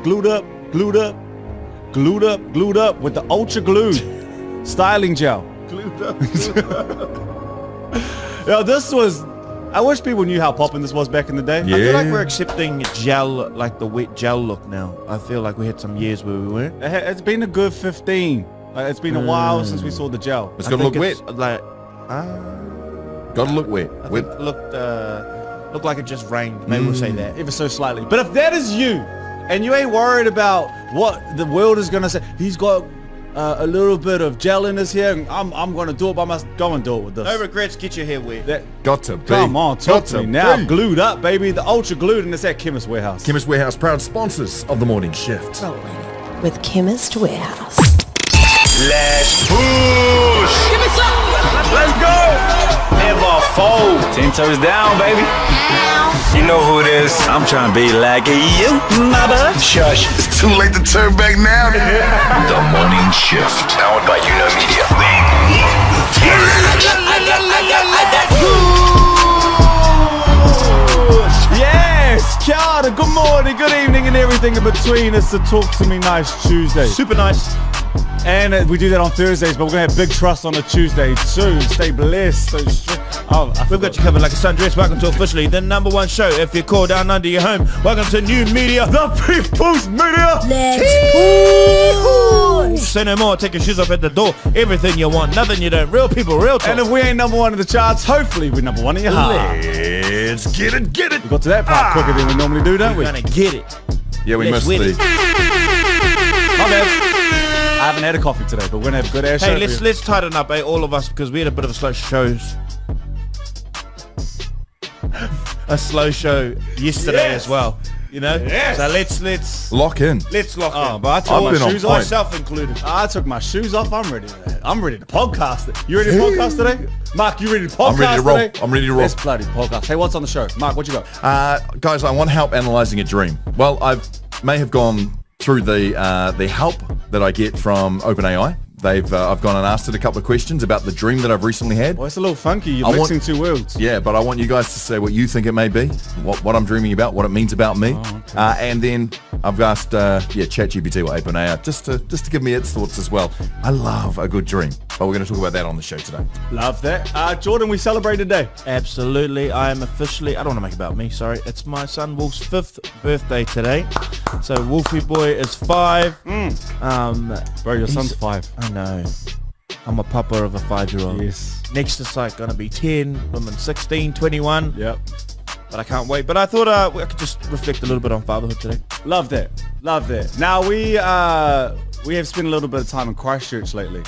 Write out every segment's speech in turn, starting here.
glued up with the ultra glued styling gel. Glued up. Yo, this was. I wish people knew how poppin' this was back in the day. I feel like we're accepting gel, like the wet gel look now. I feel like we had some years where we weren't. It's been a good 15. Like, it's been a while since we saw the gel. It's got to look wet. Like, Got to look wet. I think it looked like it just rained. Maybe we'll say that. Ever so slightly. But if that is you, and you ain't worried about what the world is gonna say, he's got a little bit of gel in his hair, and I'm gonna do it by myself. Go and do it with this. No regrets, get your hair wet. Got to be. Come on, talk Got to me be. now. Glued up, baby. The ultra glued, and it's at Chemist Warehouse. Chemist Warehouse, proud sponsors of the morning shift. Rolling with Chemist Warehouse. Let's push. Give me some. Let's go. Never fold. 10 toes down, baby. You know who it is. I'm trying to be like you, mother. Shush. It's too late to turn back now. The morning shift. Powered by Media. Yes, kia ora, good morning, good evening, and everything in between. It's the Talk to Me Nice Tuesday. Super nice. And we do that on Thursdays, but we're going to have big trust on a Tuesday too. Stay blessed. We've got you covered like a sundress. Welcome to officially the #1 show. If you call down under your home, welcome to New Media, the People's Media. Let's push. Say no more. Take your shoes off at the door. Everything you want, nothing you don't. Real people, real talk. And if we ain't #1 in the charts, hopefully we're #1 in your heart. Let's get it. We got to that part quicker than we normally do, don't we? We're gonna get it. Yeah, we Let's missed win the... My bad. I haven't had a coffee today, but we're gonna have a good ass show. Hey, let's tighten up, all of us, because we had a bit of a slow show yesterday as well. You know? Yes. So let's Lock in. lock in. But I took I've my been on shoes point. off. Myself included. I took my shoes off. I'm ready to podcast it. You ready to podcast today? Mark, you ready to podcast I'm ready to roll. today? I'm ready to roll. Let's bloody podcast. Hey, what's on the show? Mark, what you got? Guys, I want help analysing a dream. Well, I may have gone through the help that I get from OpenAI. I've gone and asked it a couple of questions about the dream that I've recently had. Well, it's a little funky. You're mixing two worlds. Yeah, but I want you guys to say what you think it may be, what I'm dreaming about, what it means about me. Oh, okay. And then I've asked ChatGPT or OpenAI just to give me its thoughts as well. I love a good dream, but we're going to talk about that on the show today. Love that. Jordan, we celebrate today. Absolutely. I am officially, I don't want to make it about me, sorry. It's my son Wolf's 5th birthday today. So Wolfie boy is 5. Bro, your son's 5. I know. I'm a papa of a 5-year-old. Yes. Next is like going to be 10, I'm in 16, 21. Yep. But I can't wait. But I thought I could just reflect a little bit on fatherhood today. Love that. Love that. Now, we have spent a little bit of time in Christchurch lately.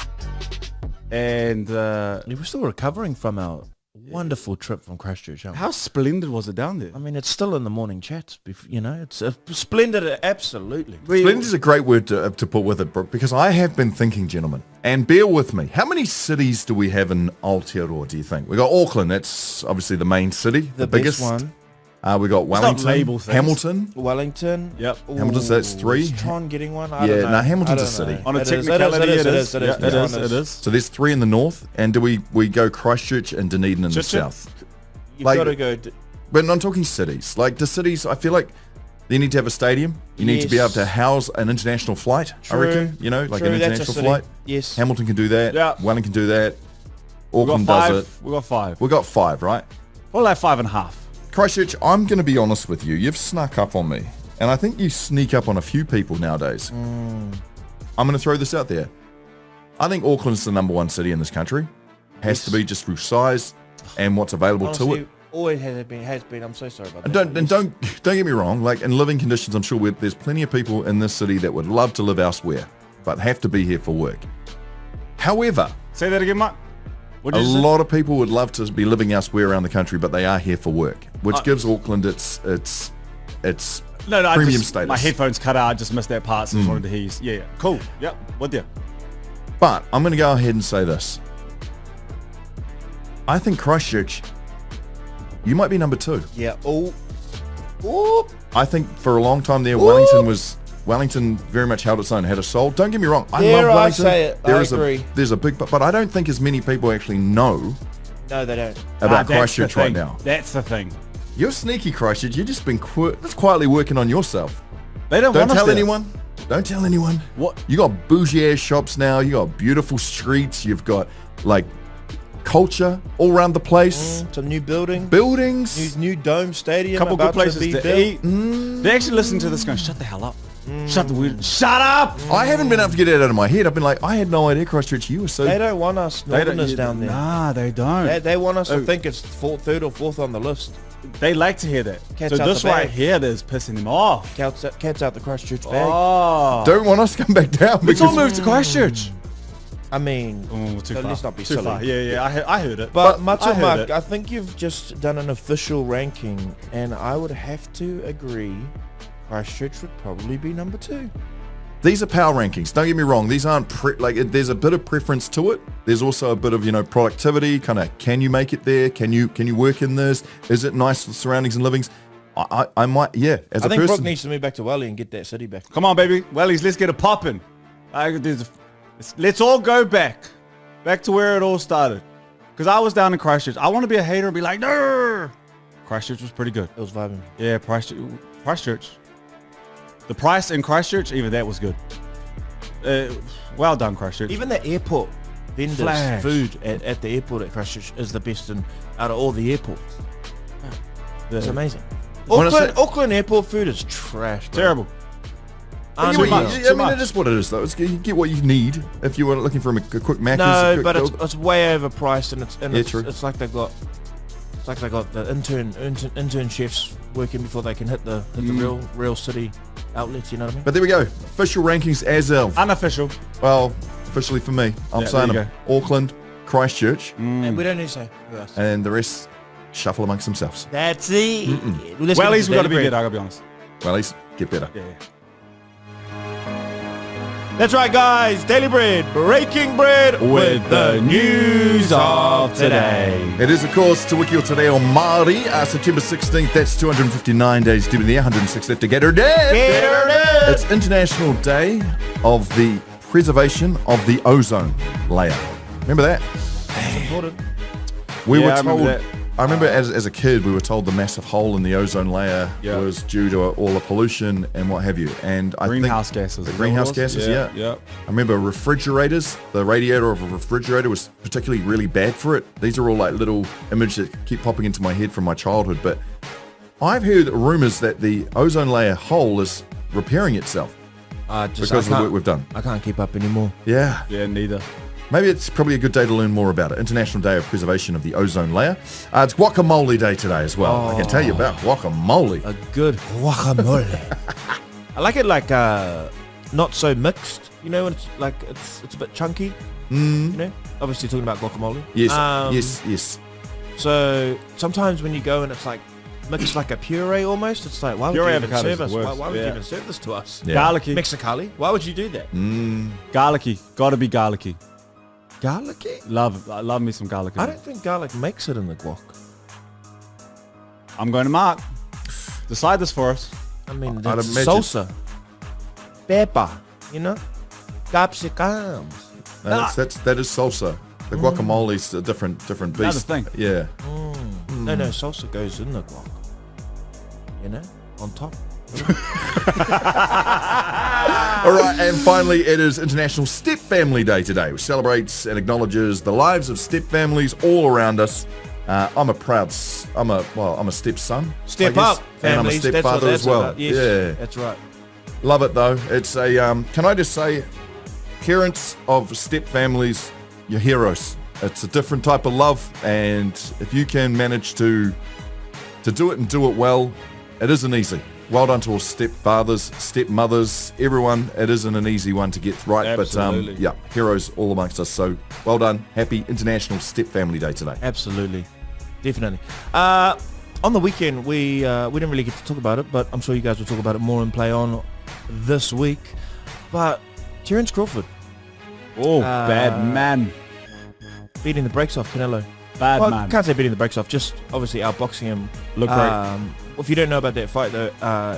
And We're still recovering from our wonderful trip from Christchurch. how splendid was it down there? I mean, it's still in the morning chats. You know, it's splendid. Absolutely. Splendid is a great word to put with it, Brooke, because I have been thinking, gentlemen, and bear with me, how many cities do we have in Aotearoa, do you think? We got Auckland, that's obviously the main city, the biggest one. We got Wellington, label things. Hamilton. Wellington. Yep. Hamilton, so that's 3. Is Tron getting one? I Yeah, don't know. no, Hamilton's I a don't city. know. On a It is, technicality, it is. Yeah, it is. So there's 3 in the north, and do we go Christchurch and Dunedin in the south? You've Like- got to go. But I'm talking cities. Like the cities, I feel like you need to have a stadium. You need to be able to house an international flight, I reckon. You know, like True, an that's a international city. flight. Yes. Hamilton can do that. Yeah. Wellington can do that. We got Auckland 5. does it. We got 5. We got 5, right? We'll have 5.5. Christchurch, I'm going to be honest with you. You've snuck up on me. And I think you sneak up on a few people nowadays. I'm going to throw this out there. I think Auckland's the #1 city in this country. Has to be just through size and what's available to Honestly, it. always has been. I'm so sorry about And that. don't get me wrong. Like in living conditions, I'm sure there's plenty of people in this city that would love to live elsewhere, but have to be here for work. However, Say that again, Mark. What a did you say? lot of people would love to be living elsewhere around the country, but they are here for work, which gives Auckland its No, premium status. My headphones cut out. I just missed that part, so just wanted to hear you. Yeah. Cool. Yep. With you. But I'm going to go ahead and say this. I think Christchurch, you might be #2. Yeah. Oh. I think for a long time there, Wellington very much held its own, had a soul. Don't get me wrong, I Dare love I Wellington. say it, I agree. There's a big, but I don't think as many people actually know No, they don't. about That's Christchurch the right thing. now. That's the thing. You're sneaky, Christchurch. You've just been quietly working on yourself. They don't want us tell there. anyone. Don't tell anyone. What? You got bougie ass shops now. You got beautiful streets. You've got like culture all around the place. Some new buildings. New New dome stadium. Couple about good places be to built. eat. They actually listen to this going, shut the hell up. Shut the weird. Shut up! I haven't been able to get it out of my head. I've been like, I had no idea Christchurch. You were so. They don't want us northerners down there. Nah, they don't. They want us to think it's third or fourth on the list. They like to hear that. Cats so out this the bag. right here is pissing them off. Cats out the Christchurch bag. Oh. Don't want us to come back down. Let's all because- move to Christchurch. I mean, Too so far. let's not be Too silly. far. Yeah, I heard it. But I Matua, heard Mark, it. I think you've just done an official ranking, and I would have to agree Christchurch would probably be number 2. These are power rankings. Don't get me wrong. These aren't there's a bit of preference to it. There's also a bit of productivity. Kind of, can you make it there? Can you work in this? Is it nice surroundings and livings? I might, yeah. As I a think person, Brooke needs to move back to Wally and get that city back. Come on, baby. Wellies, let's get it popping. Let's all go back to where it all started. Because I was down in Christchurch. I want to be a hater and be like, no. Christchurch was pretty good. It was vibing. Yeah, Christchurch. The price in Christchurch, even that was good. Well done, Christchurch. Even the airport vendors' Flash. food at the airport at Christchurch is the best out of all the airports. It's amazing. Honestly- Auckland airport food is trash, bro. Terrible. I Too mean, much, too it much. is what it is, though. You get what you need. If you were looking for a quick Macca's, No, but it's way overpriced, and true. it's like they got the intern chefs working before they can hit the real city outlets. You know what I mean? But there we go. Official rankings as of. Unofficial. Well, officially for me, I'm Yeah, saying there them. Auckland, Christchurch, And we don't need to say who else. and the rest shuffle amongst themselves. That's it. Let's Well, at get least into we got to be Daily good, Bread. I got to be honest. Well, at least get better. Yeah. That's right, guys. Daily Bread, breaking bread with the news of today. It is, of course, Te Wiki o Te Reo Māori, September 16th. That's 259 days to be there, 106 left to get her dead. Get her dead. It's International Day of the Preservation of the Ozone Layer. Remember that? Important. We Yeah, were I remember told. that. I remember as a kid, we were told the massive hole in the ozone layer Yeah. was due to all the pollution and what have you. And I Greenhouse think gases. The is that greenhouse what it was? gases, yeah. Yeah. I remember refrigerators. The radiator of a refrigerator was particularly really bad for it. These are all like little images that keep popping into my head from my childhood. But I've heard rumors that the ozone layer hole is repairing itself because of the work we've done. I can't keep up anymore. Yeah. Yeah, neither. Maybe it's probably a good day to learn more about it. International Day of Preservation of the Ozone Layer. It's Guacamole Day today as well. I can tell you about guacamole. A good guacamole. I like it like not so mixed. You know, when it's like it's a bit chunky. You know, obviously talking about guacamole. Yes, yes. So sometimes when you go and it's like mixed like a puree almost, it's like why would Puree you even avocado is serve us? the worst, Why would you yeah. even serve this to us? Yeah. Garlicky. Mexicali? Why would you do that? Garlicky. Gotta be garlicky. Garlicky? I love me some garlic. I don't think garlic makes it in the guac. I'm going to Mark. Decide this for us. I mean, I'd it's imagine- salsa, pepper, you know, capsicums. No, that is salsa. The guacamole's a different beast. Another thing. Yeah. No, salsa goes in the guac. You know, on top. All right, and finally, it is International Step Family Day today, which celebrates and acknowledges the lives of step families all around us. I'm a stepson. Step I guess, up, and I'm a families. That's what stepfather that's as well. about. Yes, Yeah. that's right. Love it though. It's a can I just say, parents of step families, you're heroes. It's a different type of love, and if you can manage to do it and do it well, it isn't easy. Well done to all stepfathers, stepmothers, everyone. It isn't an easy one to get right, Absolutely. but heroes all amongst us. So well done. Happy International Step Family Day today. Absolutely, definitely. On the weekend, we didn't really get to talk about it, but I'm sure you guys will talk about it more in Play On this week. But Terence Crawford Oh, bad man. beating the brakes off Canelo. Bad Well, man. can't say beating the brakes off, just obviously outboxing him. Look great. If you don't know about that fight, though,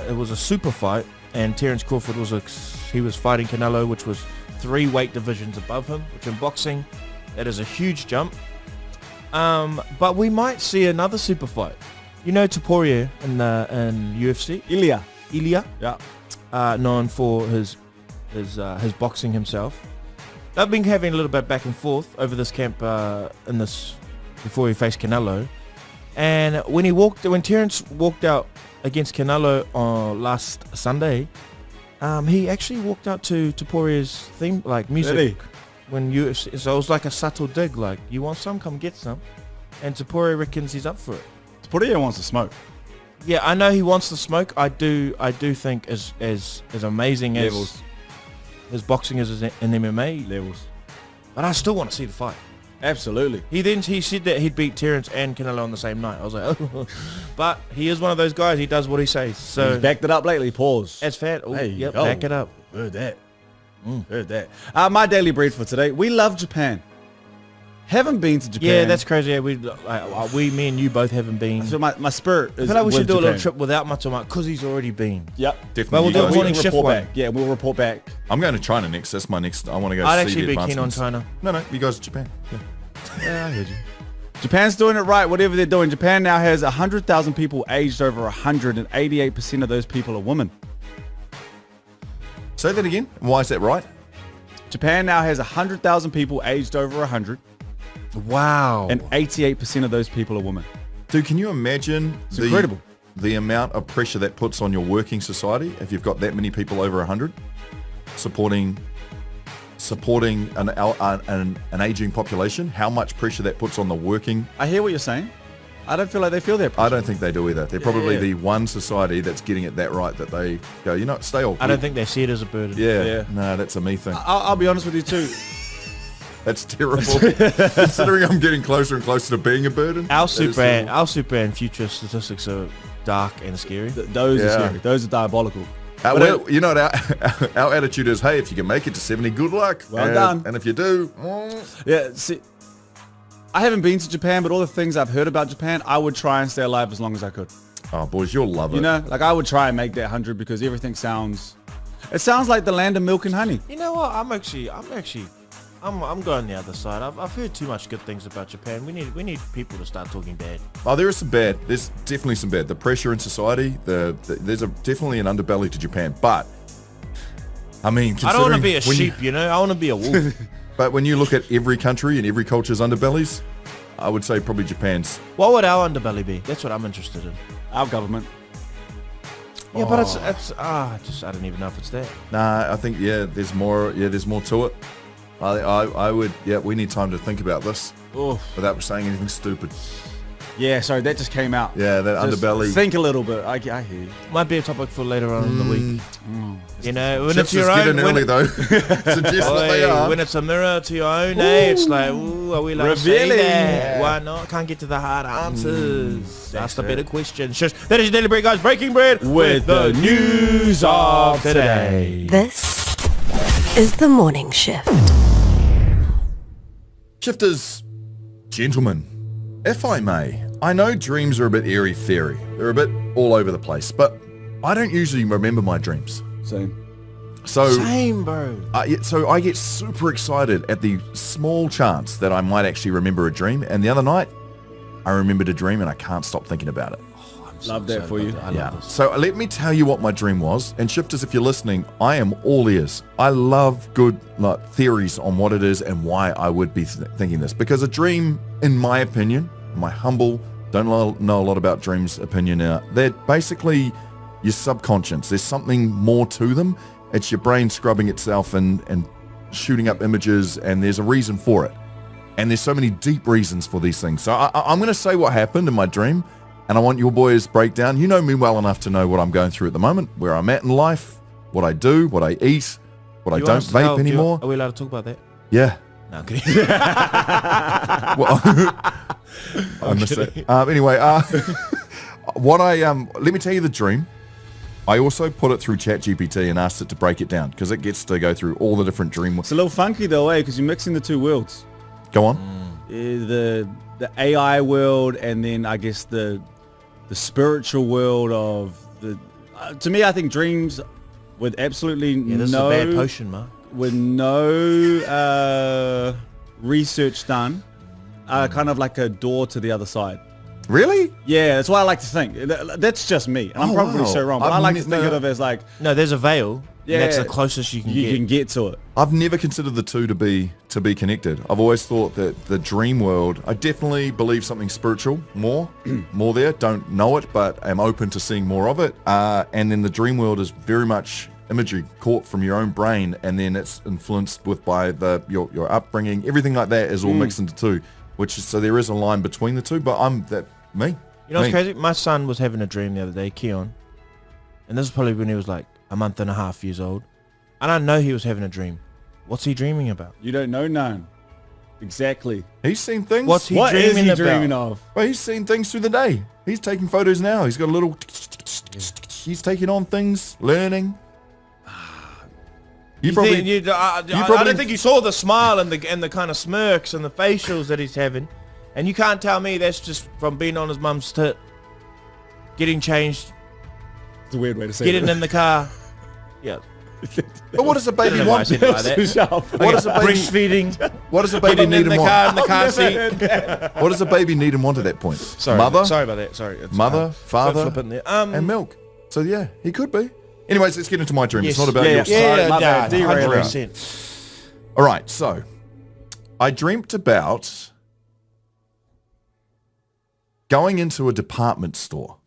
it was a super fight, and Terence Crawford was fighting Canelo, which was 3 weight divisions above him, which in boxing, that is a huge jump. But we might see another super fight. You know Taporia in UFC? Ilya. Ilya? Yeah. known for his boxing himself. They've been having a little bit back and forth over this camp before he faced Canelo. And when Terence walked out against Canelo on last Sunday, he actually walked out to Poirier's theme, like music. Really? So it was like a subtle dig, like, you want some, come get some. And Poirier reckons he's up for it. Poirier wants to smoke. Yeah, I know he wants to smoke. I do think as amazing Levels. as his boxing is in MMA Levels. but I still want to see the fight. Absolutely. He said that he'd beat Terence and Canelo on the same night. I was like, oh. But he is one of those guys. He does what he says. So He's backed it up lately. Pause. as fat, Hey, yep, yo. back it up. Heard that. Heard that. My daily bread for today. We love Japan. Haven't been to Japan. Yeah, that's crazy. We, me and you both haven't been. So my spirit I is feel like we should with do a little Japan. trip without Matua because he's already been. Yep. Definitely. But we'll you do a guys- morning shift report one. back. Yeah, we'll report back. I'm going to China next. That's my next. I want to go I'd see actually the be keen on advancements. China. No, you guys to Japan. Yeah, I heard you. Japan's doing it right, whatever they're doing. Japan now has 100,000 people aged over 100, and 88% of those people are women. Say that again. Why is that right? Japan now has 100,000 people aged over 100, Wow. and 88% of those people are women. Dude, can you imagine incredible. the amount of pressure that puts on your working society if you've got that many people over 100 supporting an aging population? How much pressure that puts on the working? I hear what you're saying. I don't feel like they feel that pressure. I don't think they do either. They're probably Yeah. the one society that's getting it that right, that they go, you know, stay old. I don't think they see it as a burden. Yeah. Yeah. No, that's a me thing. I'll be honest with you too. That's terrible. Considering I'm getting closer and closer to being a burden. Our that is super and future statistics are dark and scary. Those are Yeah. scary. Those are diabolical. Well, you know, our attitude is, hey, if you can make it to 70, good luck. Well done. And if you do, Yeah, see, I haven't been to Japan, but all the things I've heard about Japan, I would try and stay alive as long as I could. oh, boys, you'll love it. You know, like I would try and make that 100 because everything sounds like the land of milk and honey. You know what? I'm going the other side. I've heard too much good things about Japan. We need people to start talking bad. Oh, there is some bad. There's definitely some bad. The pressure in society, there's definitely an underbelly to Japan. But, I mean, I don't want to considering be a when you- sheep, I want to be a wolf. But when you look at every country and every culture's underbellies, I would say probably Japan's. What would our underbelly be? That's what I'm interested in. Our government. Yeah, but I don't even know if it's there. Nah, I think, there's more to it. I would, we need time to think about this Oh, without saying anything stupid. yeah. Sorry, that just came out. Yeah, that Just underbelly. Think a little bit. I hear you. Might be a topic for later on in the week. When Chips it's your just get own, in early though. Suggest what they are. when it's a mirror to your own, it's like, ooh, are we like Revealing. say that? Why not? Can't get to the hard answers. Ask the better questions. Shush. That is your Daily Bread, guys. Breaking bread With the news of today. This is the morning shift. Shifters, gentlemen, if I may, I know dreams are a bit airy-fairy. They're a bit all over the place, but I don't usually remember my dreams. Same. So, Same, bro. so I get super excited at the small chance that I might actually remember a dream. And the other night, I remembered a dream and I can't stop thinking about it. Love that for you. I love this. So let me tell you what my dream was. And shifters, if you're listening, I am all ears. I love good theories on what it is and why I would be thinking this. Because a dream, in my opinion, my humble, don't know a lot about dreams opinion now, they're basically your subconscious. There's something more to them. It's your brain scrubbing itself and shooting up images, and there's a reason for it. And there's so many deep reasons for these things. So I'm going to say what happened in my dream, and I want your boys' breakdown. You know me well enough to know what I'm going through at the moment, where I'm at in life, what I do, what I eat, what I You don't want us to tell- vape anymore. Are we allowed to talk about that? Yeah. No, I'm kidding. Well, I missed it. Anyway, let me tell you the dream. I also put it through ChatGPT and asked it to break it down because it gets to go through all the different dream. It's a little funky though, because you're mixing the two worlds. Go on. The AI world, and then I guess the spiritual world of the. To me, I think dreams with absolutely Yeah, this no is a bad potion, Mark. with no research done are kind of like a door to the other side. Really? Yeah, that's what I like to think. That's just me. And I'm Oh, probably wow. so wrong, but I've I like to think no- of it as like, No, there's a veil. yeah, And that's the closest you can you get. can get to it. I've never considered the two to be connected. I've always thought that the dream world, I definitely believe something spiritual more there. Don't know it, but am open to seeing more of it. And then the dream world is very much imagery caught from your own brain, and then it's influenced by your upbringing. Everything like that is all mixed into two, so there is a line between the two. But me. You know what's crazy? My son was having a dream the other day, Keon, and this is probably when he was like a month and a half years old. And I know he was having a dream. What's he dreaming about? You don't know none. Exactly. He's seen things. What's he What is dreaming he about? dreaming of? Well, he's seen things through the day. He's taking photos now. He's got a little. He's taking on things, learning. You probably. I probably- don't think you saw the smile and the kind of smirks and the facials that he's having, and you can't tell me that's just from being on his mum's tit, getting changed, It's a weird way to say getting it. in the car. Yeah. But what does a I don't baby know why I want? said it like that. Sharp. What does a baby? Breastfeeding, What does a baby getting need in the and car in want? the car seat. What does a baby need and want at that point? Sorry, Mother, Sorry about that. Sorry. It's, mother, father, flip it in there. and milk. So yeah, he could be. Anyways, let's get into my dream. Yes. It's not about Yeah, your yeah. story. Sorry, my bad. Derailed. 100%. All right, so I dreamt about going into a department store.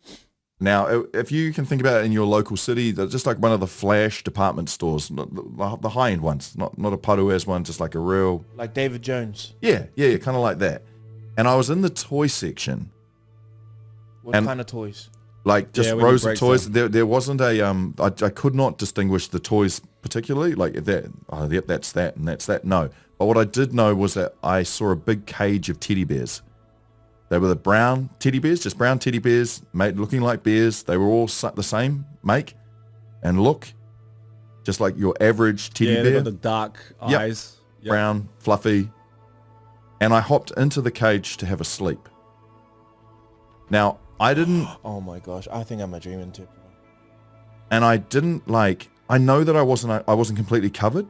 Now, if you can think about it in your local city, they're just like one of the flash department stores, the high-end ones, not a Parues one, just like a real... Like David Jones. Yeah, kind of like that. And I was in the toy section, What And- kind of toys? like just Yeah, when you rows of break toys. them. There wasn't a... I could not distinguish the toys particularly, like that, oh, yep, that's that and that's that. No. But what I did know was that I saw a big cage of teddy bears. They were the brown teddy bears, just brown teddy bears, made looking like bears. They were all the same make and look, just like your average teddy Yeah, they bear, got the dark Yep. eyes. Yep. brown, fluffy. And I hopped into the cage to have a sleep. Now, I didn't, Oh my gosh, I think I'm a dream interpreter. and I didn't like, I know that I wasn't completely covered.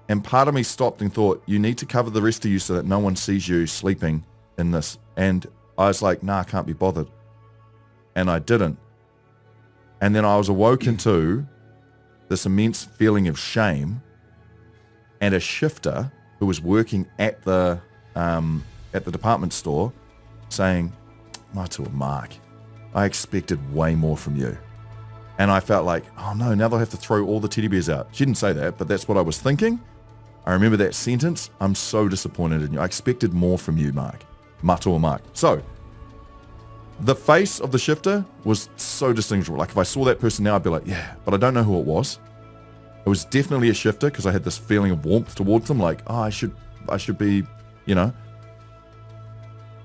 And part of me stopped and thought, you need to cover the rest of you so that no one sees you sleeping in this. And I was like, nah, I can't be bothered. And I didn't. And then I was awoken to this immense feeling of shame, and a shifter who was working at the department store saying, Matua, Mark, I expected way more from you. And I felt like, oh no, now they'll have to throw all the teddy bears out. She didn't say that, but that's what I was thinking. I remember that sentence. I'm so disappointed in you. I expected more from you, Mark. Matua, Mark. So, the face of the shifter was so distinguishable. Like if I saw that person now, I'd be like, yeah, but I don't know who it was. It was definitely a shifter because I had this feeling of warmth towards them, like, oh, I should be, you know.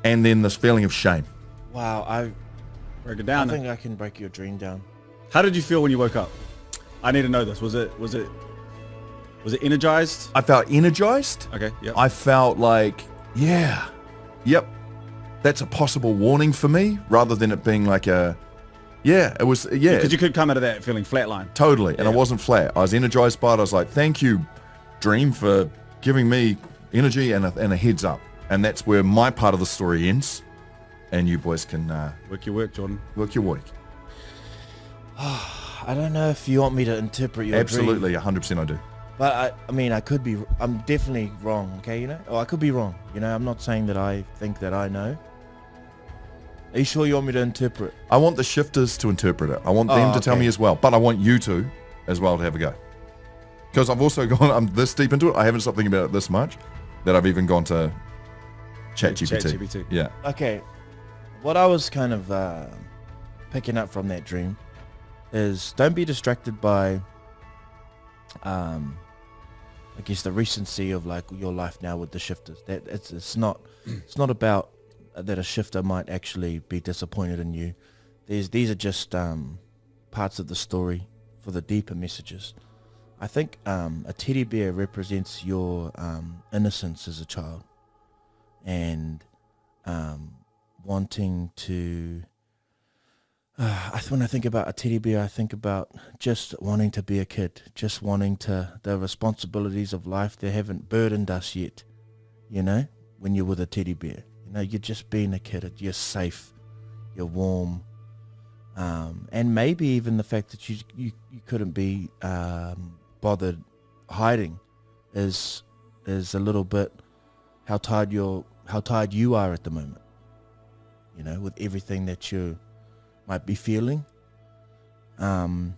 And then this feeling of shame. Wow, I Break it down. think I can break your dream down. How did you feel when you woke up? I need to know this. Was it energized? I felt energized. Okay. Yeah. I felt like, yeah, yep, that's a possible warning for me, rather than it being like a, yeah, it was, yeah, Because you could come out of that feeling flatline. totally. And I Yeah. wasn't flat. I was energized by it. I was like, thank you, dream, for giving me energy and a heads up. And that's where my part of the story ends. And you boys can Work your work, Jordan. work your week. I don't know if you want me to interpret your dream. Absolutely, 100% I do. But I mean, I could be, I'm definitely wrong, okay, you know? Or I could be wrong, you know? I'm not saying that I think that I know. Are you sure you want me to interpret? I want the shifters to interpret it. I want them to tell okay. me as well. But I want you to as well to have a go. Because I've also gone, I'm this deep into it. I haven't stopped thinking about it this much that I've even gone to ChatGPT. ChatGPT. Yeah. Okay, what I was kind of picking up from that dream is don't be distracted by, I guess, the recency of like your life now with the shifters. That it's not about that a shifter might actually be disappointed in you. These are just parts of the story for the deeper messages. I think a teddy bear represents your innocence as a child, and wanting to. When I think about a teddy bear, I think about just wanting to be a kid, just wanting to. The responsibilities of life, they haven't burdened us yet. You know, when you're with a teddy bear, you know, you're just being a kid. You're safe. you're warm, and maybe even the fact that you couldn't be bothered hiding is a little bit how tired you are at the moment. You know, with everything that you might be feeling, and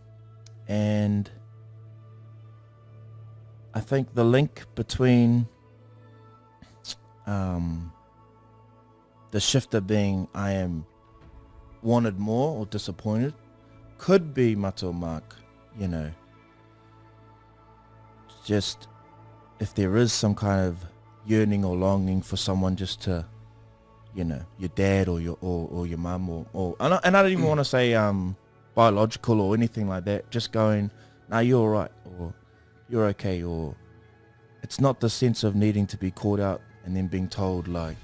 I think the link between the shifter being I am wanted more or disappointed could be Matua Mark, you know, just if there is some kind of yearning or longing for someone just to, you know, your dad or your mum or and I don't even want to say biological or anything like that, just going, nah, you're all right, or you're okay, or it's not the sense of needing to be called out and then being told like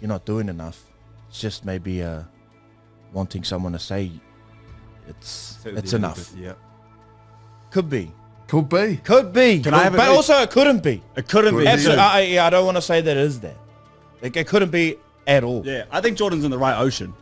you're not doing enough. It's just maybe wanting someone to say it's enough. Yeah. Could be. Could be. But also it couldn't be. It couldn't be. Absolutely. I don't want to say that it is that. Like, it couldn't be at all. Yeah, I think Jordan's in the right ocean.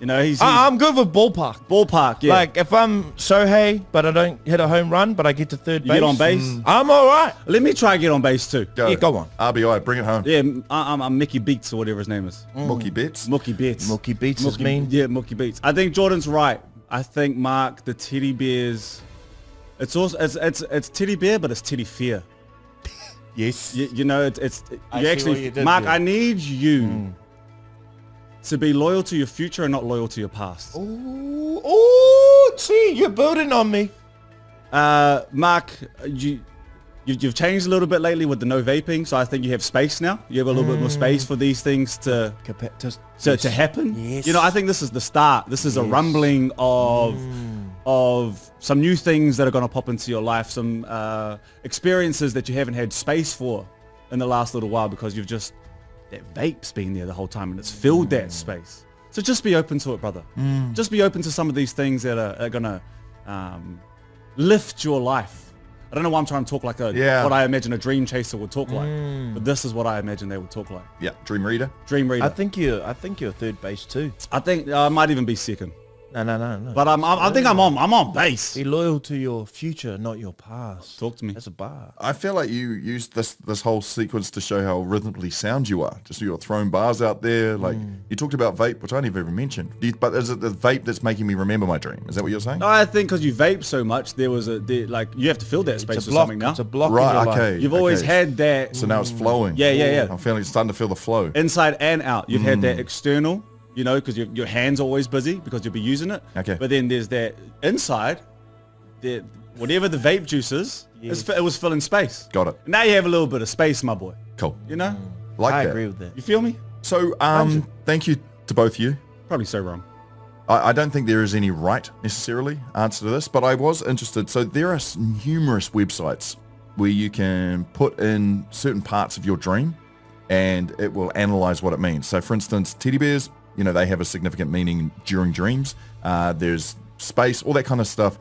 You know, he's I'm good with ballpark. Ballpark, yeah. Like, if I'm Shohei, but I don't hit a home run, but I get to third base. You get on base? I'm all right. Let me try and get on base too. Yeah, go on. RBI, bring it home. Yeah, I'm Mickey Beats or whatever his name is. Mookie Betts. Mookie Beats. Mookie Beats is mean. Yeah, Mookie Beats. I think Jordan's right. I think Mark, the teddy bears, it's also it's teddy bear, but it's teddy fear. Yes. You know, it's I you see actually what you did Mark, there. I need you to be loyal to your future and not loyal to your past. Ooh, see, you're building on me. Mark, you've changed a little bit lately with the no vaping, so I think you have space now. You have a little bit more space for these things to happen. Yes. You know, I think this is the start. This is a rumbling of some new things that are going to pop into your life, some experiences that you haven't had space for in the last little while because you've just, that vape's been there the whole time and it's filled that space. So just be open to it, brother. Just be open to some of these things that are going to lift your life. I don't know why I'm trying to talk like what I imagine a dream chaser would talk like, but this is what I imagine they would talk like. Yeah, Dream Reader. Dream reader. I think you're third base too. I think I might even be second. No. But I think I'm on base. Be loyal to your future, not your past. Talk to me. That's a bar. I feel like you used this whole sequence to show how rhythmically sound you are. Just you're throwing bars out there. Like you talked about vape, which I never even mentioned. But is it the vape that's making me remember my dream? Is that what you're saying? No, I think because you vape so much, you have to fill that space with something now. It's a block. Right, in your okay. life. You've always had that So now it's flowing. Yeah. I'm starting to feel the flow. inside and out. You've had that external, you know, because your hand's always busy because you'll be using it. Okay. But then there's that inside, that whatever the vape juice is, it was filling space. Got it. Now you have a little bit of space, my boy. Cool. You know? Like I that. agree with that. You feel me? So thank you to both of you. Probably so wrong. I don't think there is any right necessarily answer to this, but I was interested. So there are numerous websites where you can put in certain parts of your dream and it will analyze what it means. So for instance, teddy bears, you know, they have a significant meaning during dreams. There's space, all that kind of stuff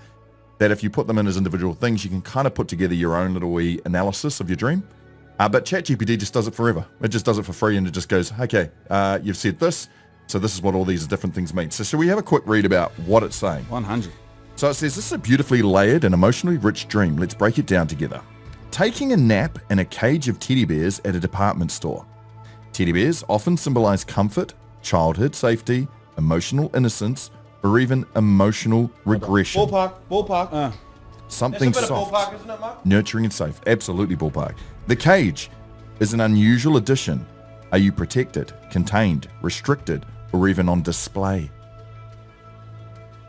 that if you put them in as individual things, you can kind of put together your own little wee analysis of your dream. But ChatGPT just does it forever. It just does it for free and it just goes, okay, you've said this, so this is what all these different things mean. So should we have a quick read about what it's saying? 100. So it says, this is a beautifully layered and emotionally rich dream. Let's break it down together. Taking a nap in a cage of teddy bears at a department store. Teddy bears often symbolize comfort, childhood safety, emotional innocence, or even emotional regression. Ballpark. Something That's a bit of soft, ballpark, isn't it, Mark? nurturing and safe. Absolutely ballpark. The cage is an unusual addition. Are you protected, contained, restricted, or even on display?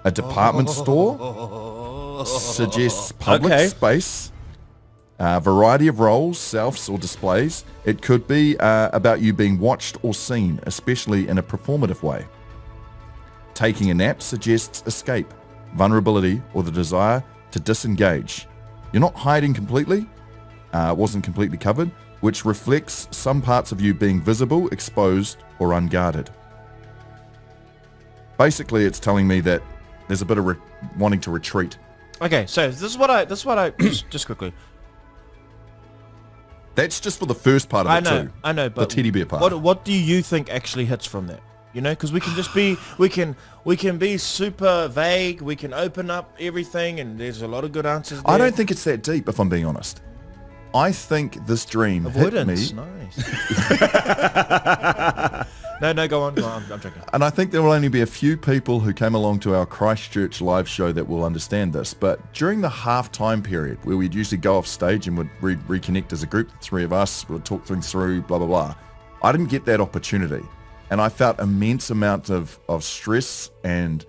A department store suggests public space, variety of roles, selves, or displays. It could be about you being watched or seen, especially in a performative way. Taking a nap suggests escape, vulnerability, or the desire to disengage. You're not hiding completely, wasn't completely covered, which reflects some parts of you being visible, exposed, or unguarded. Basically, it's telling me that there's a bit of wanting to retreat. Okay, so this is what I just quickly. That's just for the first part of it too. I know, but the teddy bear part. What do you think actually hits from that? You know, because we can just be, we can be super vague. We can open up everything, and there's a lot of good answers there. I don't think it's that deep, if I'm being honest. I think this dream Avoidance, hit me. Nice. No, go on. I'm joking. And I think there will only be a few people who came along to our Christchurch live show that will understand this. But during the half-time period, where we'd usually go off stage and would reconnect as a group, the three of us would talk things through, blah, blah, blah. I didn't get that opportunity. And I felt immense amount of stress and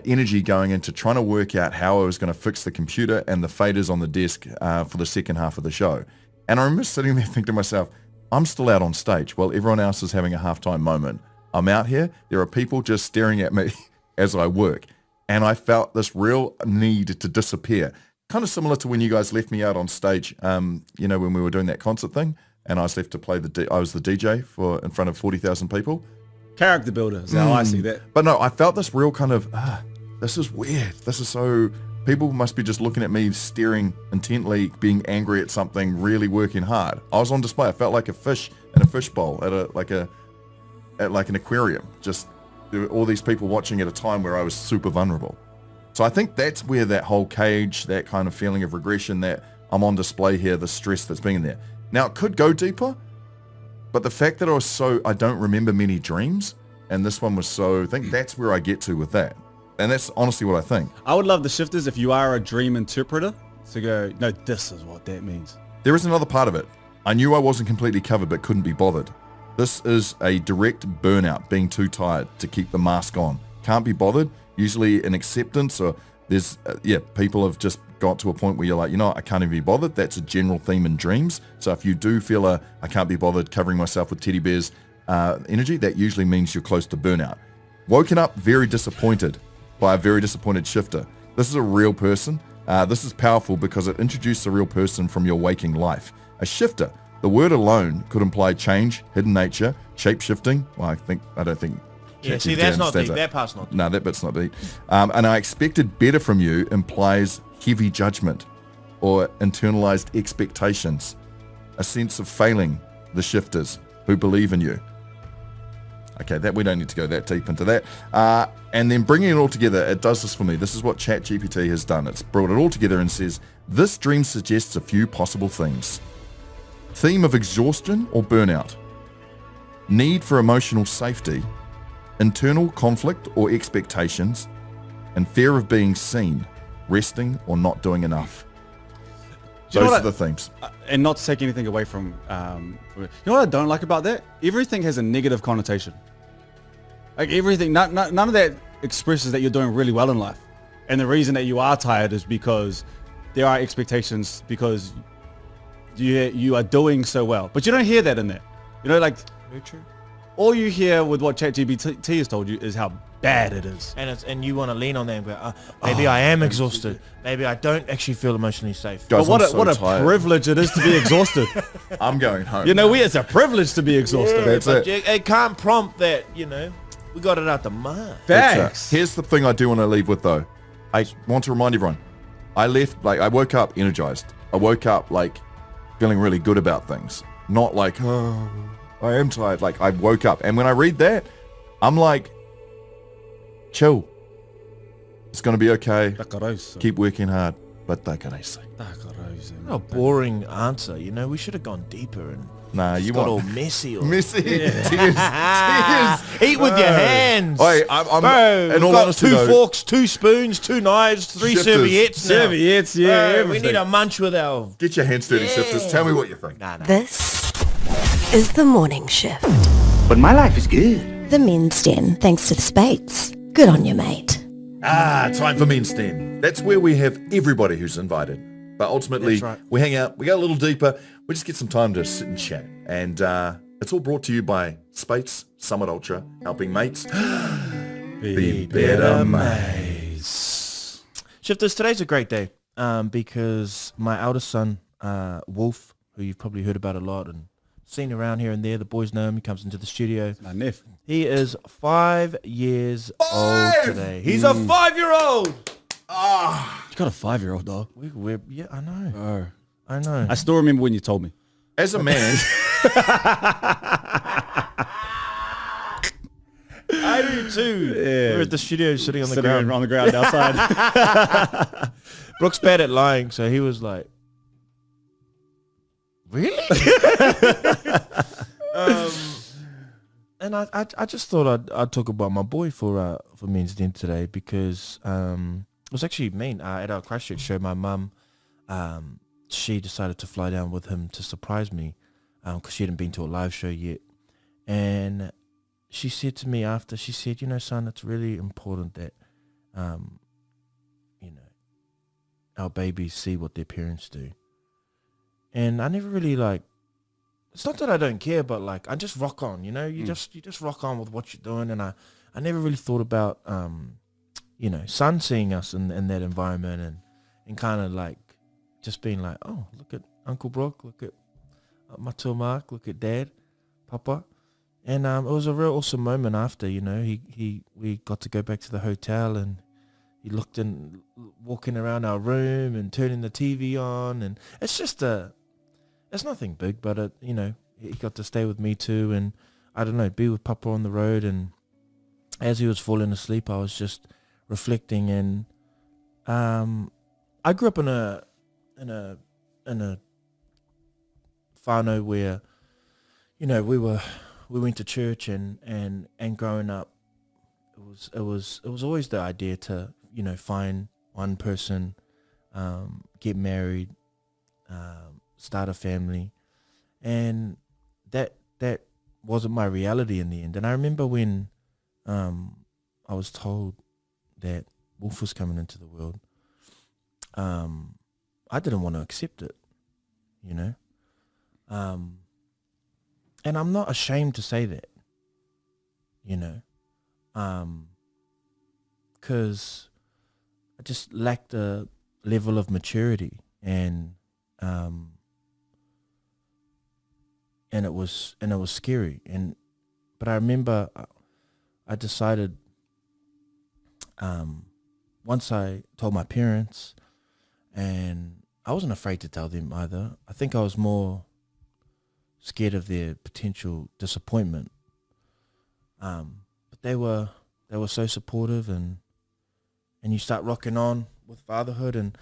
energy going into trying to work out how I was going to fix the computer and the faders on the desk for the second half of the show. And I remember sitting there thinking to myself, I'm still out on stage while everyone else is having a halftime moment. I'm out here. There are people just staring at me as I work. And I felt this real need to disappear. Kind of similar to when you guys left me out on stage, when we were doing that concert thing. And I was left to play I was the DJ in front of 40,000 people. Character builder is how I see that. But no, I felt this real kind of, this is weird. This is so, people must be just looking at me, staring intently, being angry at something, really working hard. I was on display. I felt like a fish in a fishbowl at like an aquarium. Just there were all these people watching at a time where I was super vulnerable. So I think that's where that whole cage, that kind of feeling of regression, that I'm on display here, the stress that's being there. Now, it could go deeper, but the fact that I don't remember many dreams, and this one was so, I think that's where I get to with that. And that's honestly what I think. I would love the shifters, if you are a dream interpreter, to go, no, this is what that means. There is another part of it. I knew I wasn't completely covered, but couldn't be bothered. This is a direct burnout, being too tired to keep the mask on. Can't be bothered, usually an acceptance, or there's, people have just got to a point where you're like, I can't even be bothered. That's a general theme in dreams. So if you do feel I can't be bothered covering myself with teddy bears energy, that usually means you're close to burnout. Woken up very disappointed by a very disappointed shifter. This is a real person. This is powerful because it introduces a real person from your waking life. A shifter, the word alone could imply change, hidden nature, shape-shifting. Well, I don't think. Yeah, see, that's not deep. That part's not deep. No, that bit's not deep. And I expected better from you implies heavy judgment or internalized expectations, a sense of failing the shifters who believe in you. Okay, that we don't need to go that deep into that. And then bringing it all together, it does this for me. This is what ChatGPT has done. It's brought it all together and says, this dream suggests a few possible themes. Theme of exhaustion or burnout. Need for emotional safety. Internal conflict or expectations. And fear of being seen, resting or not doing enough. Those are the themes. And not to take anything away from, you know what I don't like about that? Everything has a negative connotation. Like everything, none of that expresses that you're doing really well in life. And the reason that you are tired is because there are expectations because you are doing so well. But you don't hear that in there. Very true. All you hear with what ChatGPT has told you is how bad it is. And you want to lean on that and go, maybe I am exhausted. Maybe I don't actually feel emotionally safe. Guys, but what a privilege it is to be exhausted. I'm going home. It's a privilege to be exhausted. That's it. It can't prompt that, we got it out the mud. Thanks. Here's the thing I do want to leave with though. I want to remind everyone, I woke up energized. I woke up feeling really good about things. Not I am tired. I woke up. And when I read that, I'm like, chill. It's going to be okay. Keep working hard. But takarese. What a boring answer. We should have gone deeper and you got want all messy. messy. Tears. Eat with your hands. Hey, I'm in all honesty, two forks, 2 spoons, 2 knives, 3 Shifters. serviettes. Now. Serviettes, yeah. We need a munch with our... Get your hands dirty, shifters. Tell me what you think. Nah. This is the morning shift. But my life is good. The men's den, thanks to Speights. Good on you, mate. Time for Men's Den. That's where we have everybody who's invited. But ultimately, That's right. we hang out, we go a little deeper, we just get some time to sit and chat. And it's all brought to you by Speights, Summit Ultra, helping mates be better mates. Shifters, today's a great day because my eldest son, Wolf, who you've probably heard about a lot and seen around here and there, the boys know him, he comes into the studio. My nephew. He is 5 years old today. He's a 5-year-old! You got a 5-year-old dog. Yeah, I know. I know. I still remember when you told me. As a man, too. Yeah. We're at the studio sitting on the Sitting ground. on the ground outside. Brooke's bad at lying, so he was like, really? And I just thought I'd talk about my boy for Men's Day today because it was actually mean. At our Christchurch show, my mum, she decided to fly down with him to surprise me because she hadn't been to a live show yet. And she said to me after, she said, you know, son, it's really important that, you know, our babies see what their parents do. And I never really it's not that I don't care, but I just rock on, you know, you just rock on with what you're doing. And I never really thought about, you know, son seeing us in that environment and kind of just being like, oh, look at Uncle Brock, look at Matua Mark, look at Dad, Papa. And it was a real awesome moment after, you know, we got to go back to the hotel and he looked in, walking around our room and turning the TV on. And it's just it's nothing big, but you know, he got to stay with me too. And I don't know, be with Papa on the road. And as he was falling asleep, I was just reflecting. And I grew up in a whānau where, you know, we went to church and growing up, it was always the idea to, you know, find one person, get married, start a family, and that wasn't my reality in the end. And I remember when I was told that Wolf was coming into the world, I didn't want to accept it, you know. And I'm not ashamed to say that, you know, because I just lacked a level of maturity, and it was scary. But I remember I decided, once I told my parents, and I wasn't afraid to tell them either. I think I was more scared of their potential disappointment. But they were so supportive, and you start rocking on with fatherhood. And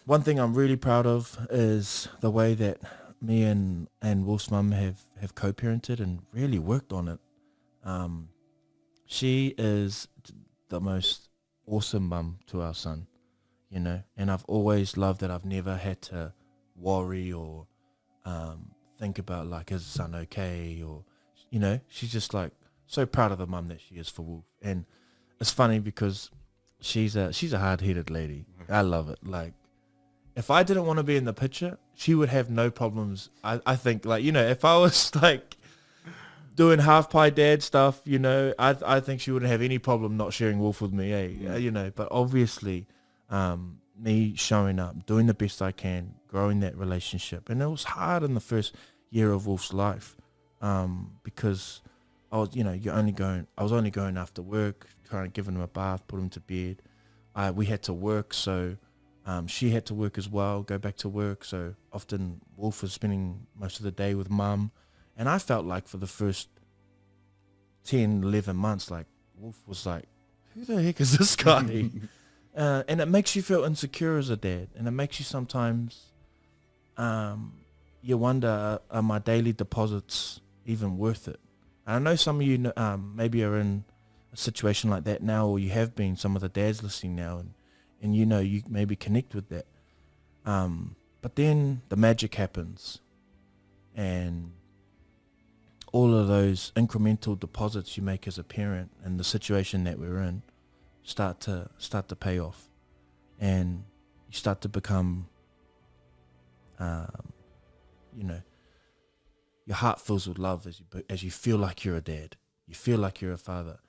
one thing I'm really proud of is the way that me and Wolf's mum have co-parented and really worked on it. She is the most awesome mum to our son, you know, and I've always loved that I've never had to worry or think about is the son okay, or, you know, she's just so proud of the mum that she is for Wolf. And it's funny because she's a hard-headed lady. I love it. If I didn't want to be in the picture, she would have no problems. I think you know, if I was doing half pie dad stuff, you know, I think she wouldn't have any problem not sharing Wolf with me, you know. But obviously, me showing up, doing the best I can, growing that relationship. And it was hard in the first year of Wolf's life, because I was, you know, I was only going after work, trying to give him a bath, put him to bed. We had to work, so she had to work as well, go back to work. So often Wolf was spending most of the day with mum. And I felt for the first 10, 11 months, Wolf was who the heck is this guy? And it makes you feel insecure as a dad. And it makes you sometimes, you wonder, are my daily deposits even worth it? And I know some of you maybe are in a situation like that now, or you have been, some of the dads listening now, and you know, you maybe connect with that. But then the magic happens, and all of those incremental deposits you make as a parent and the situation that we're in start to pay off, and you start to become, you know, your heart fills with love as you feel like you're a dad, you feel like you're a father.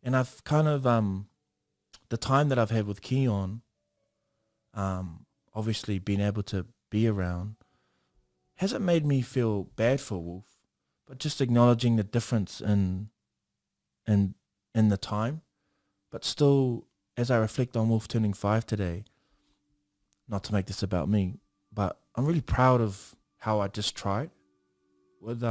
And I've kind of the time that I've had with Keon, obviously being able to be around, hasn't made me feel bad for Wolf, but just acknowledging the difference in the time. But still, as I reflect on Wolf turning 5 today, not to make this about me, but I'm really proud of how I just tried with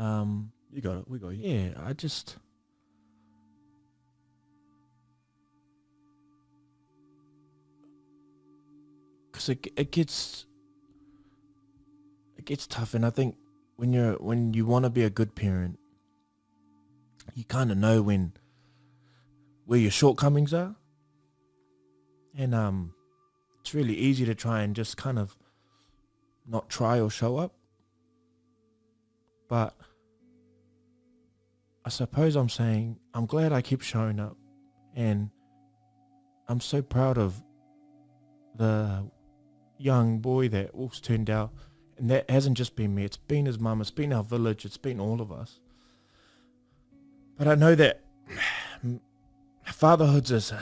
You got it. We got you. yeah, I just, because it gets tough, and I think when you want to be a good parent, you kind of know where your shortcomings are, and it's really easy to try and just kind of not try or show up. But I suppose I'm saying I'm glad I keep showing up, and I'm so proud of the young boy that Wolf's turned out. And that hasn't just been me, it's been his mum, it's been our village, it's been all of us. But I know that fatherhood is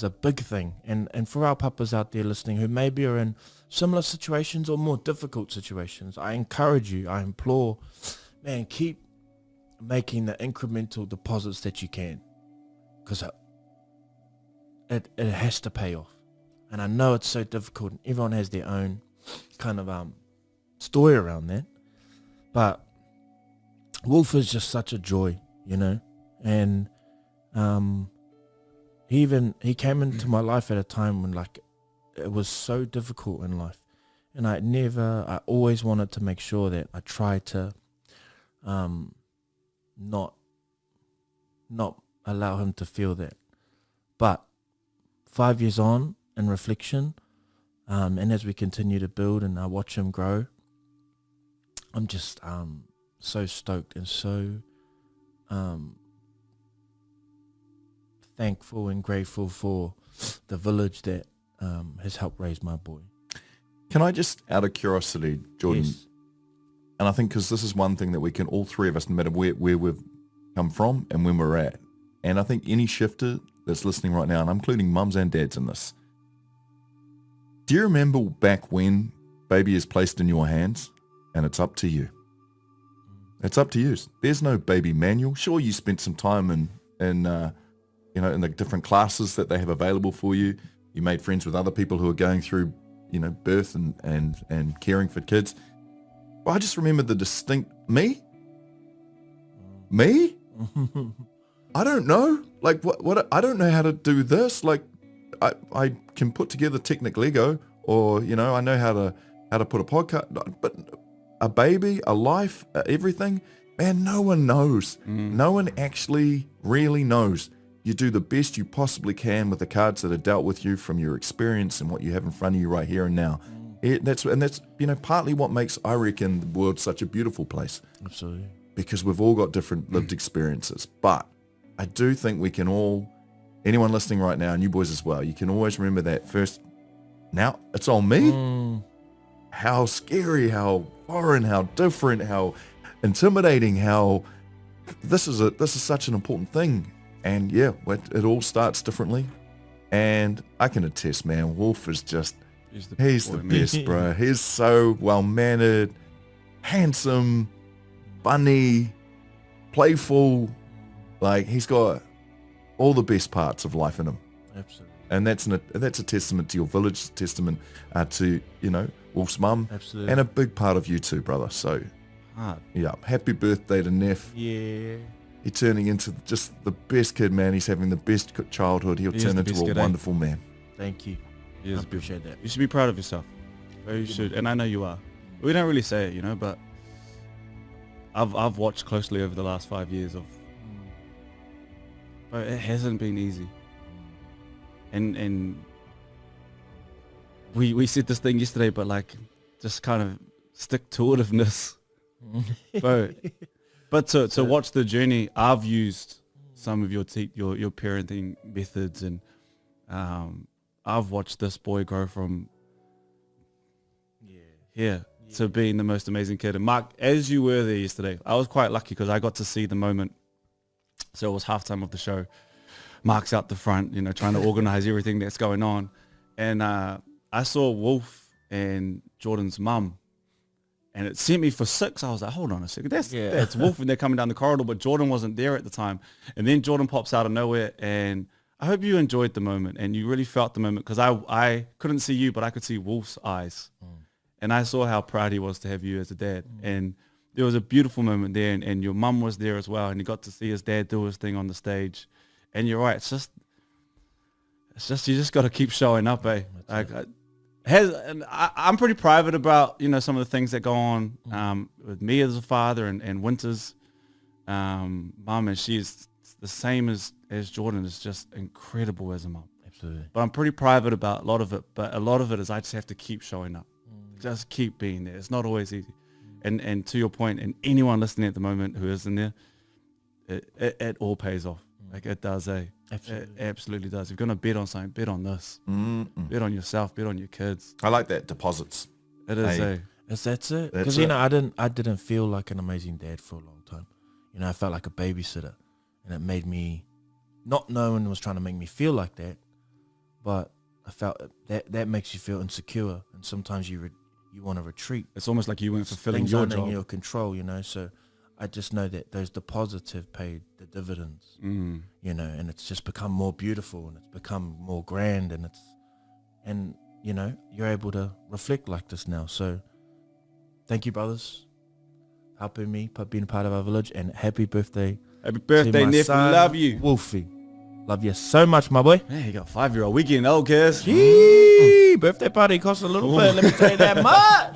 a big thing, and for our papas out there listening who maybe are in similar situations or more difficult situations, I encourage you, I implore, man, keep making the incremental deposits that you can, because it has to pay off. And I know it's so difficult, and everyone has their own kind of story around that, but Wolf is just such a joy, you know, and he came into my life at a time when like it was so difficult in life, and I always wanted to make sure that I tried to not allow him to feel that. But 5 years on, in reflection, and as we continue to build and I watch him grow, I'm just so stoked and so thankful and grateful for the village that has helped raise my boy. Can I just, out of curiosity, Jordan, Yes. and I think because this is one thing that we can, all three of us, no matter where we've come from and when we're at, and I think any shifter that's listening right now, and I'm including mums and dads in this, do you remember back when baby is placed in your hands and it's up to you? It's up to you. There's no baby manual. Sure, you spent some time in the different classes that they have available for you. You made friends with other people who are going through, birth and caring for kids. But I just remember the distinct me. I don't know. Like what? I don't know how to do this. Like I can put together Technic Lego, or I know how to put a podcast. But a baby, a life, everything, man, no one knows. No one actually really knows. You do the best you possibly can with the cards that are dealt with you from your experience and what you have in front of you right here and now. That's partly what makes, I reckon, the world such a beautiful place. Absolutely. Because we've all got different lived experiences. But I do think we can all, anyone listening right now, and you boys as well, you can always remember that first, now it's on me. How scary, how foreign, how different, how intimidating, how this is such an important thing. And yeah, it all starts differently. And I can attest, man, Wolf is just, he's the best, bro. He's so well-mannered, handsome, funny, playful. Like, he's got all the best parts of life in him. Absolutely. And that's a testament to your village, testament to, Wolf's mum. Absolutely. And a big part of you too, brother. So, yeah, happy birthday to Neff. Yeah. He's turning into just the best kid, man. He's having the best childhood. He'll turn into a wonderful man. Thank you. I appreciate that. You should be proud of yourself. You should, and I know you are. We don't really say it, but I've watched closely over the last 5 years but it hasn't been easy. And we said this thing yesterday, but like just kind of stick-to-itiveness. But to watch the journey, I've used some of your parenting methods, and I've watched this boy grow from to being the most amazing kid. And Mark, as you were there yesterday, I was quite lucky because I got to see the moment. So it was halftime of the show. Mark's out the front, trying to organize everything that's going on. And I saw Wolf and Jordan's mum. And it sent me for 6. I was like, hold on a second. That's Wolf, and they're coming down the corridor, but Jordan wasn't there at the time. And then Jordan pops out of nowhere, and I hope you enjoyed the moment and you really felt the moment, because I couldn't see you, but I could see Wolf's eyes. And I saw how proud he was to have you as a dad. And there was a beautiful moment there, and your mum was there as well, and you got to see his dad do his thing on the stage. And you're right, it's just you just got to keep showing up, eh? I'm pretty private about, you know, some of the things that go on with me as a father and Winter's mum, and she's the same as Jordan. Is just incredible as a mum. Absolutely. But I'm pretty private about a lot of it. But a lot of it is I just have to keep showing up, just keep being there. It's not always easy. And to your point, and anyone listening at the moment who is in there, it all pays off. Like it does, eh? Absolutely. It absolutely does. If you're gonna bet on something, bet on this. Bet on yourself. Bet on your kids. I like that, deposits. It is, Hey. eh? That's it. That's Because it. I didn't feel like an amazing dad for a long time. You know, I felt like a babysitter, and it made me, not no one was trying to make me feel like that, but I felt that makes you feel insecure, and sometimes you want to retreat. It's almost like you weren't fulfilling Things your aren't in job. your control, you know. So I just know that those deposits have paid the dividends, you know, and it's just become more beautiful, and it's become more grand, and you know, you're able to reflect like this now. So thank you, brothers, helping me, being a part of our village, and happy birthday. Happy birthday, to my nephew. son, Love you. Wolfie. Love you so much, my boy. Man, you got a 5-year-old. We getting old, kids. Gee, birthday party costs a little bit. Let me tell you that much.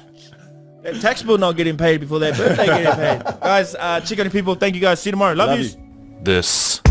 That tax bill not getting paid before that birthday getting paid. Guys, check on the people. Thank you guys. See you tomorrow. Love Love you. you. This